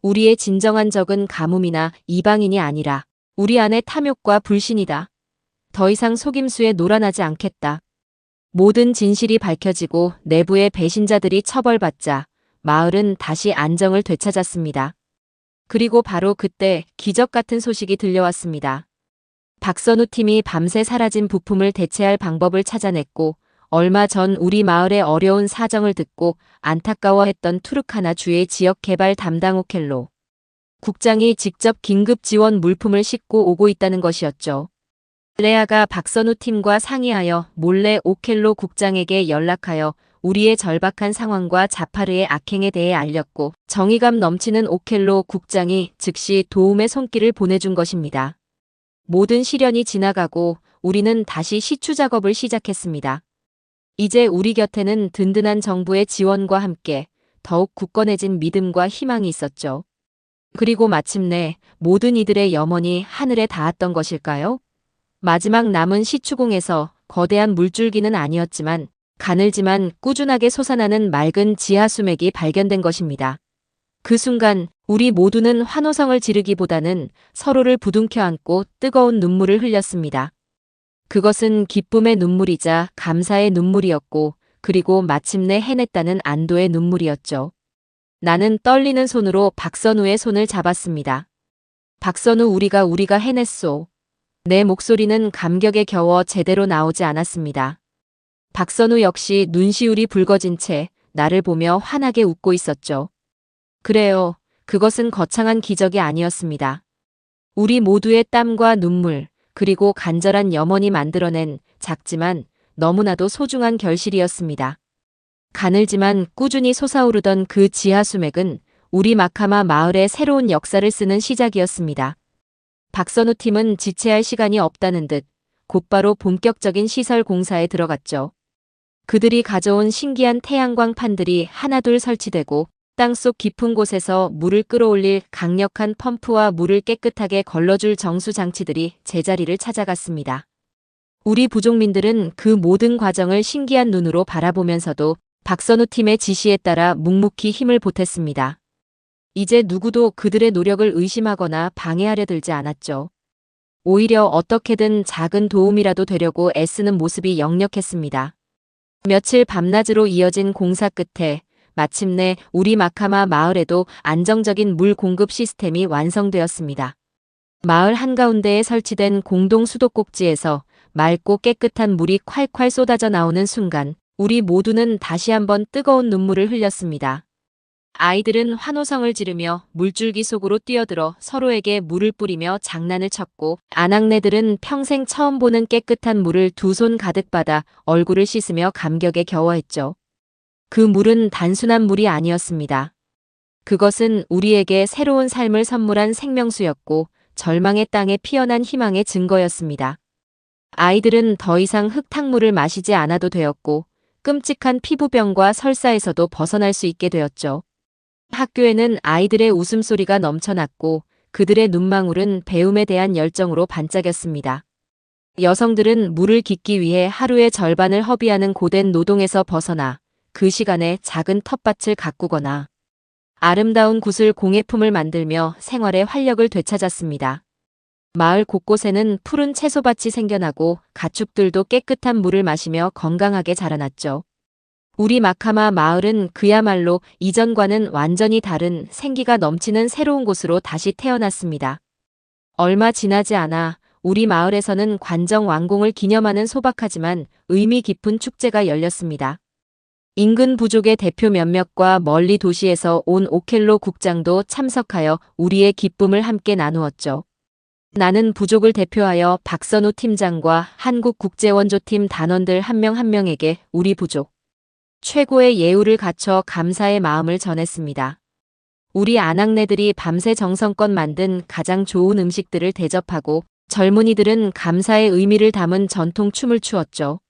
우리의 진정한 적은 가뭄이나 이방인이 아니라 우리 안의 탐욕과 불신이다. 더 이상 속임수에 놀아나지 않겠다. 모든 진실이 밝혀지고 내부의 배신자들이 처벌받자 마을은 다시 안정을 되찾았습니다. 그리고 바로 그때 기적 같은 소식이 들려왔습니다. 박선우 팀이 밤새 사라진 부품을 대체할 방법을 찾아냈고 얼마 전 우리 마을의 어려운 사정을 듣고 안타까워했던 투르카나 주의 지역개발 담당 오켈로 국장이 직접 긴급 지원 물품을 싣고 오고 있다는 것이었죠. 레아가 박선우 팀과 상의하여 몰래 오켈로 국장에게 연락하여 우리의 절박한 상황과 자파르의 악행에 대해 알렸고 정의감 넘치는 오켈로 국장이 즉시 도움의 손길을 보내준 것입니다. 모든 시련이 지나가고 우리는 다시 시추 작업을 시작했습니다. 이제 우리 곁에는 든든한 정부의 지원과 함께 더욱 굳건해진 믿음과 희망이 있었죠. 그리고 마침내 모든 이들의 염원이 하늘에 닿았던 것일까요? 마지막 남은 시추공에서 거대한 물줄기는 아니었지만 가늘지만 꾸준하게 솟아나는 맑은 지하수맥이 발견된 것입니다. 그 순간 우리 모두는 환호성을 지르기보다는 서로를 부둥켜 안고 뜨거운 눈물을 흘렸습니다. 그것은 기쁨의 눈물이자 감사의 눈물이었고 그리고 마침내 해냈다는 안도의 눈물이었죠. 나는 떨리는 손으로 박선우의 손을 잡았습니다. 박선우 우리가 해냈소. 내 목소리는 감격에 겨워 제대로 나오지 않았습니다. 박선우 역시 눈시울이 붉어진 채 나를 보며 환하게 웃고 있었죠. 그래요. 그것은 거창한 기적이 아니었습니다. 우리 모두의 땀과 눈물, 그리고 간절한 염원이 만들어낸 작지만 너무나도 소중한 결실이었습니다. 가늘지만 꾸준히 솟아오르던 그 지하수맥은 우리 마카마 마을의 새로운 역사를 쓰는 시작이었습니다. 박선우 팀은 지체할 시간이 없다는 듯 곧바로 본격적인 시설 공사에 들어갔죠. 그들이 가져온 신기한 태양광 판들이 하나둘 설치되고 땅속 깊은 곳에서 물을 끌어올릴 강력한 펌프와 물을 깨끗하게 걸러줄 정수 장치들이 제자리를 찾아갔습니다. 우리 부족민들은 그 모든 과정을 신기한 눈으로 바라보면서도 박선우 팀의 지시에 따라 묵묵히 힘을 보탰습니다. 이제 누구도 그들의 노력을 의심하거나 방해하려 들지 않았죠. 오히려 어떻게든 작은 도움이라도 되려고 애쓰는 모습이 역력했습니다. 며칠 밤낮으로 이어진 공사 끝에 마침내 우리 마카마 마을에도 안정적인 물 공급 시스템이 완성되었습니다. 마을 한가운데에 설치된 공동 수도꼭지에서 맑고 깨끗한 물이 콸콸 쏟아져 나오는 순간 우리 모두는 다시 한번 뜨거운 눈물을 흘렸습니다. 아이들은 환호성을 지르며 물줄기 속으로 뛰어들어 서로에게 물을 뿌리며 장난을 쳤고 아낙네들은 평생 처음 보는 깨끗한 물을 두 손 가득 받아 얼굴을 씻으며 감격에 겨워했죠. 그 물은 단순한 물이 아니었습니다. 그것은 우리에게 새로운 삶을 선물한 생명수였고 절망의 땅에 피어난 희망의 증거였습니다. 아이들은 더 이상 흙탕물을 마시지 않아도 되었고 끔찍한 피부병과 설사에서도 벗어날 수 있게 되었죠. 학교에는 아이들의 웃음소리가 넘쳐났고 그들의 눈망울은 배움에 대한 열정으로 반짝였습니다. 여성들은 물을 깃기 위해 하루의 절반을 허비하는 고된 노동에서 벗어나 그 시간에 작은 텃밭을 가꾸거나 아름다운 구슬 공예품을 만들며 생활의 활력을 되찾았습니다. 마을 곳곳에는 푸른 채소밭이 생겨나고 가축들도 깨끗한 물을 마시며 건강하게 자라났죠. 우리 마카마 마을은 그야말로 이전과는 완전히 다른 생기가 넘치는 새로운 곳으로 다시 태어났습니다. 얼마 지나지 않아 우리 마을에서는 관정 완공을 기념하는 소박하지만 의미 깊은 축제가 열렸습니다. 인근 부족의 대표 몇몇과 멀리 도시에서 온 오켈로 국장도 참석하여 우리의 기쁨을 함께 나누었죠. 나는 부족을 대표하여 박선우 팀장과 한국국제원조팀 단원들 한 명 한 명에게 우리 부족 최고의 예우를 갖춰 감사의 마음을 전했습니다. 우리 아낙네들이 밤새 정성껏 만든 가장 좋은 음식들을 대접하고 젊은이들은 감사의 의미를 담은 전통 춤을 추었죠.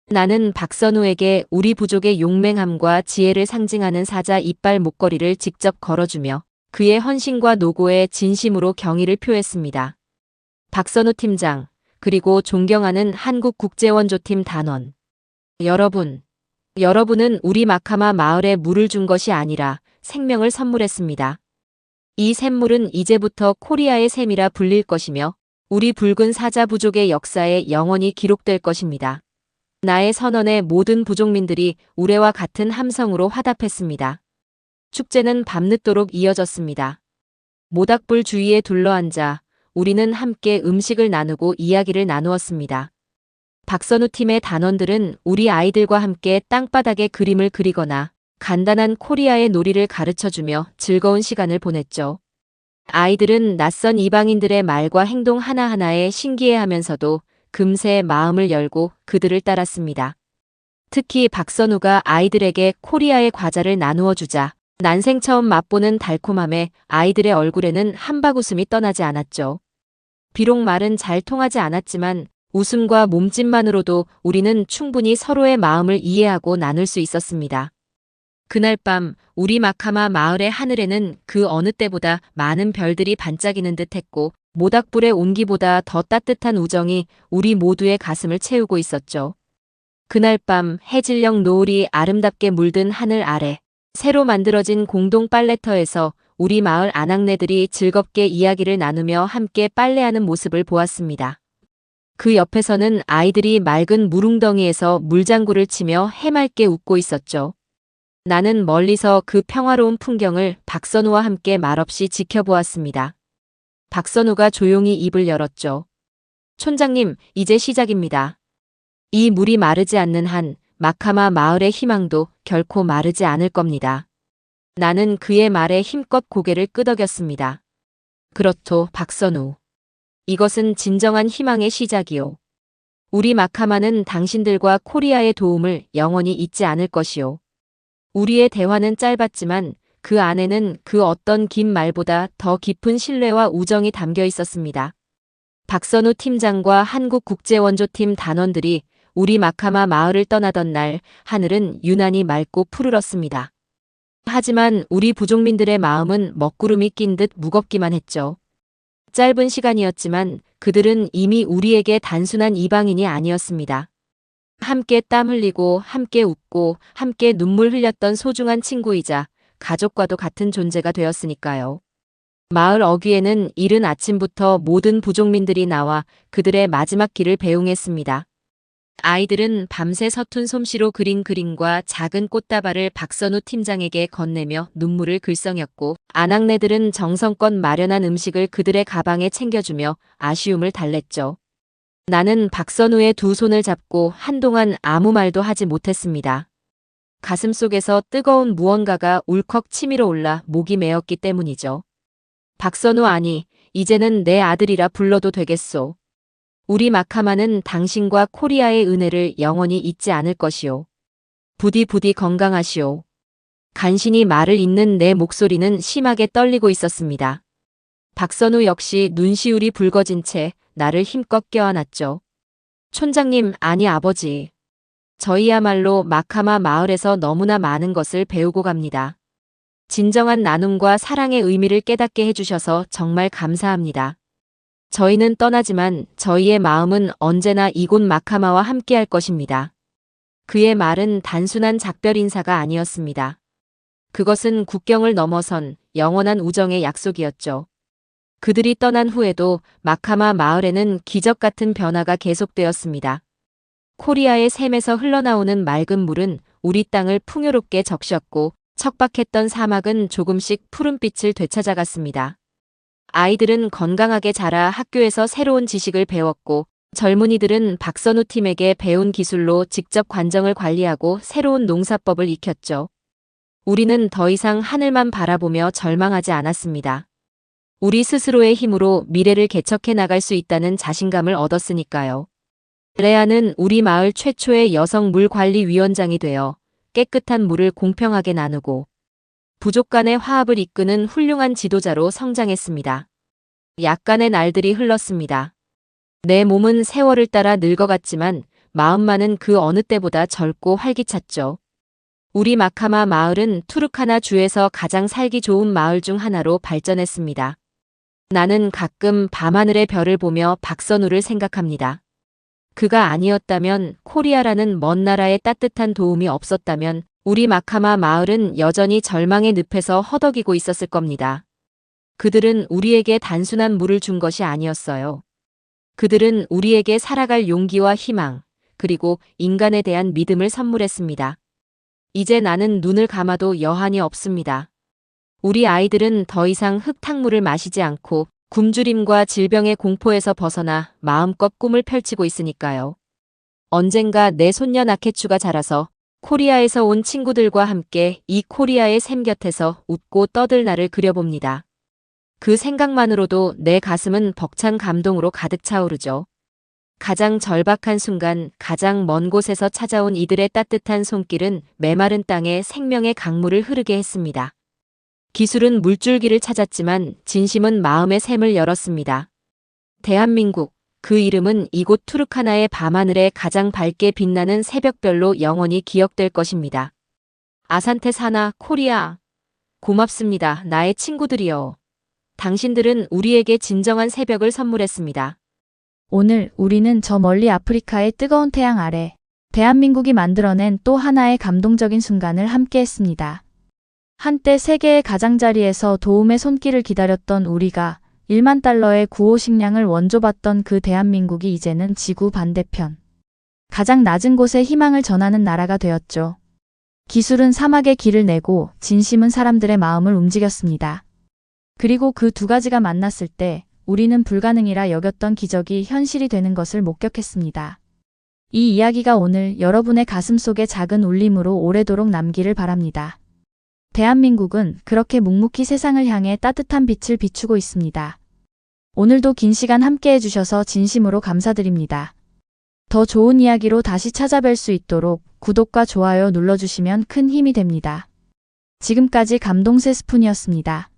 나는 박선우에게 우리 부족의 용맹함과 지혜를 상징하는 사자 이빨 목걸이를 직접 걸어주며 그의 헌신과 노고에 진심으로 경의를 표했습니다. 박선우 팀장, 그리고 존경하는 한국국제원조팀 단원. 여러분은 우리 마카마 마을에 물을 준 것이 아니라 생명을 선물했습니다. 이 샘물은 이제부터 코리아의 샘이라 불릴 것이며 우리 붉은 사자 부족의 역사에 영원히 기록될 것입니다. 나의 선언에 모든 부족민들이 우레와 같은 함성으로 화답했습니다. 축제는 밤늦도록 이어졌습니다. 모닥불 주위에 둘러앉아 우리는 함께 음식을 나누고 이야기를 나누었습니다. 박선우 팀의 단원들은 우리 아이들과 함께 땅바닥에 그림을 그리거나 간단한 코리아의 놀이를 가르쳐주며 즐거운 시간을 보냈죠. 아이들은 낯선 이방인들의 말과 행동 하나하나에 신기해하면서도 금세 마음을 열고 그들을 따랐습니다. 특히 박선우가 아이들에게 코리아의 과자를 나누어 주자 난생 처음 맛보는 달콤함에 아이들의 얼굴에는 한바구음이 떠나지 않았죠. 비록 말은 잘 통하지 않았지만 웃음과 몸짓만으로도 우리는 충분히 서로의 마음을 이해하고 나눌 수 있었습니다. 그날 밤 우리 마카마 마을의 하늘에는 그 어느 때보다 많은 별들이 반짝이는 듯했고 모닥불의 온기보다 더 따뜻한 우정이 우리 모두의 가슴을 채우고 있었죠. 그날 밤 해질녘 노을이 아름답게 물든 하늘 아래 새로 만들어진 공동 빨래터에서 우리 마을 아낙네들이 즐겁게 이야기를 나누며 함께 빨래하는 모습을 보았습니다. 그 옆에서는 아이들이 맑은 물웅덩이에서 물장구를 치며 해맑게 웃고 있었죠. 나는 멀리서 그 평화로운 풍경을 박선우와 함께 말없이 지켜보았습니다. 박선우가 조용히 입을 열었죠. 촌장님, 이제 시작입니다. 이 물이 마르지 않는 한 마카마 마을의 희망도 결코 마르지 않을 겁니다. 나는 그의 말에 힘껏 고개를 끄덕였습니다. 그렇소, 박선우. 이것은 진정한 희망의 시작이요. 우리 마카마는 당신들과 코리아의 도움을 영원히 잊지 않을 것이요. 우리의 대화는 짧았지만 그 안에는 그 어떤 긴 말보다 더 깊은 신뢰와 우정이 담겨 있었습니다. 박선우 팀장과 한국국제원조팀 단원들이 우리 마카마 마을을 떠나던 날 하늘은 유난히 맑고 푸르렀습니다. 하지만 우리 부족민들의 마음은 먹구름이 낀 듯 무겁기만 했죠. 짧은 시간이었지만 그들은 이미 우리에게 단순한 이방인이 아니었습니다. 함께 땀 흘리고 함께 웃고 함께 눈물 흘렸던 소중한 친구이자 가족과도 같은 존재가 되었으니까요. 마을 어귀에는 이른 아침부터 모든 부족민들이 나와 그들의 마지막 길을 배웅했습니다. 아이들은 밤새 서툰 솜씨로 그린 그림과 작은 꽃다발을 박선우 팀장에게 건네며 눈물을 글썽였고, 아낙네들은 정성껏 마련한 음식을 그들의 가방에 챙겨주며 아쉬움을 달랬죠. 나는 박선우의 두 손을 잡고 한동안 아무 말도 하지 못했습니다. 가슴속에서 뜨거운 무언가가 울컥 치밀어 올라 목이 메었기 때문이죠. 박선우 아니, 이제는 내 아들이라 불러도 되겠소. 우리 마카마는 당신과 코리아의 은혜를 영원히 잊지 않을 것이오. 부디 건강하시오. 간신히 말을 잇는 내 목소리는 심하게 떨리고 있었습니다. 박선우 역시 눈시울이 붉어진 채 나를 힘껏 껴안았죠. 촌장님, 아니 아버지. 저희야말로 마카마 마을에서 너무나 많은 것을 배우고 갑니다. 진정한 나눔과 사랑의 의미를 깨닫게 해주셔서 정말 감사합니다. 저희는 떠나지만 저희의 마음은 언제나 이곳 마카마와 함께할 것입니다. 그의 말은 단순한 작별 인사가 아니었습니다. 그것은 국경을 넘어선 영원한 우정의 약속이었죠. 그들이 떠난 후에도 마카마 마을에는 기적 같은 변화가 계속되었습니다. 코리아의 샘에서 흘러나오는 맑은 물은 우리 땅을 풍요롭게 적셨고, 척박했던 사막은 조금씩 푸른빛을 되찾아갔습니다. 아이들은 건강하게 자라 학교에서 새로운 지식을 배웠고, 젊은이들은 박선우 팀에게 배운 기술로 직접 관정을 관리하고 새로운 농사법을 익혔죠. 우리는 더 이상 하늘만 바라보며 절망하지 않았습니다. 우리 스스로의 힘으로 미래를 개척해 나갈 수 있다는 자신감을 얻었으니까요. 레아는 우리 마을 최초의 여성 물관리위원장이 되어 깨끗한 물을 공평하게 나누고 부족 간의 화합을 이끄는 훌륭한 지도자로 성장했습니다. 약간의 날들이 흘렀습니다. 내 몸은 세월을 따라 늙어갔지만 마음만은 그 어느 때보다 젊고 활기찼죠. 우리 마카마 마을은 투르카나 주에서 가장 살기 좋은 마을 중 하나로 발전했습니다. 나는 가끔 밤하늘의 별을 보며 박선우를 생각합니다. 그가 아니었다면, 코리아라는 먼 나라의 따뜻한 도움이 없었다면 우리 마카마 마을은 여전히 절망의 늪에서 허덕이고 있었을 겁니다. 그들은 우리에게 단순한 물을 준 것이 아니었어요. 그들은 우리에게 살아갈 용기와 희망, 그리고 인간에 대한 믿음을 선물했습니다. 이제 나는 눈을 감아도 여한이 없습니다. 우리 아이들은 더 이상 흙탕물을 마시지 않고 굶주림과 질병의 공포에서 벗어나 마음껏 꿈을 펼치고 있으니까요. 언젠가 내 손녀 나케추가 자라서 코리아에서 온 친구들과 함께 이 코리아의 샘 곁에서 웃고 떠들 날을 그려봅니다. 그 생각만으로도 내 가슴은 벅찬 감동으로 가득 차오르죠. 가장 절박한 순간, 가장 먼 곳에서 찾아온 이들의 따뜻한 손길은 메마른 땅에 생명의 강물을 흐르게 했습니다. 기술은 물줄기를 찾았지만 진심은 마음의 샘을 열었습니다. 대한민국, 그 이름은 이곳 투르카나의 밤하늘에 가장 밝게 빛나는 새벽별로 영원히 기억될 것입니다. 아산테 사나, 코리아. 고맙습니다, 나의 친구들이여. 당신들은 우리에게 진정한 새벽을 선물했습니다. 오늘 우리는 저 멀리 아프리카의 뜨거운 태양 아래 대한민국이 만들어낸 또 하나의 감동적인 순간을 함께했습니다. 한때 세계의 가장자리에서 도움의 손길을 기다렸던 우리가 1만 달러의 구호 식량을 원조받던 그 대한민국이 이제는 지구 반대편, 가장 낮은 곳에 희망을 전하는 나라가 되었죠. 기술은 사막에 길을 내고 진심은 사람들의 마음을 움직였습니다. 그리고 그 두 가지가 만났을 때 우리는 불가능이라 여겼던 기적이 현실이 되는 것을 목격했습니다. 이 이야기가 오늘 여러분의 가슴속에 작은 울림으로 오래도록 남기를 바랍니다. 대한민국은 그렇게 묵묵히 세상을 향해 따뜻한 빛을 비추고 있습니다. 오늘도 긴 시간 함께 해주셔서 진심으로 감사드립니다. 더 좋은 이야기로 다시 찾아뵐 수 있도록 구독과 좋아요 눌러주시면 큰 힘이 됩니다. 지금까지 감동세 스푼이었습니다.